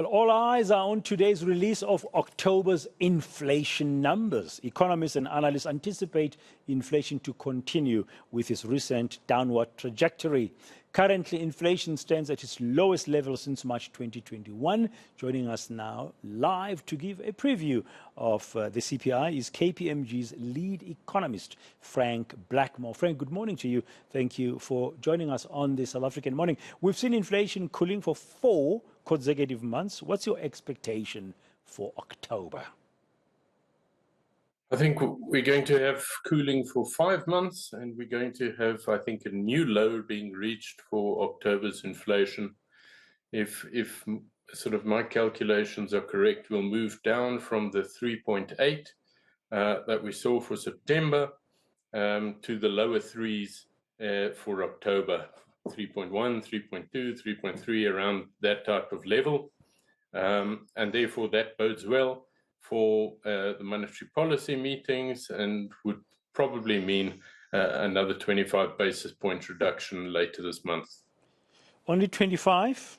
Well, all eyes are on today's release of October's inflation numbers. Economists and analysts anticipate inflation to continue with its recent downward trajectory. Currently, inflation stands at its lowest level since March 2021. Joining us now live to give a preview of the CPI is KPMG's lead economist, Frank Blackmore. Frank, good morning to you. Thank you for joining us on this South African morning. We've seen inflation cooling for 4 consecutive months. What's your expectation for October? I think we're going to have cooling for 5 months, and we're going to have, I think, a new low being reached for October's inflation. If sort of my calculations are correct, we'll move down from the 3.8 that we saw for September to the lower threes for October. 3.1, 3.2, 3.3, around that type of level. And therefore that bodes well for the monetary policy meetings and would probably mean another 25 basis point reduction later this month. Only 25?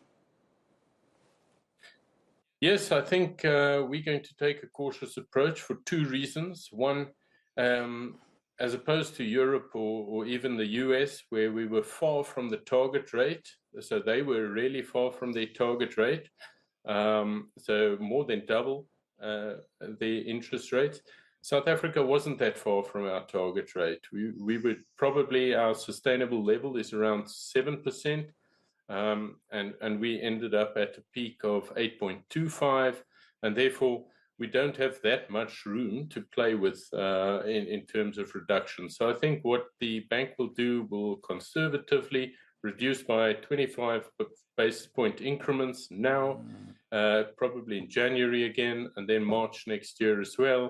Yes, I think we're going to take a cautious approach for 2 reasons. One, as opposed to Europe or even the US, where we were far from the target rate, so they were really far from their target rate, so more than double the interest rates. South Africa wasn't that far from our target rate. We would probably, our sustainable level is around 7%, and we ended up at a peak of 8.25, and therefore we don't have that much room to play with in terms of reduction. So I think what the bank will do will conservatively reduce by 25 basis point increments now, probably in January again, and then March next year as well.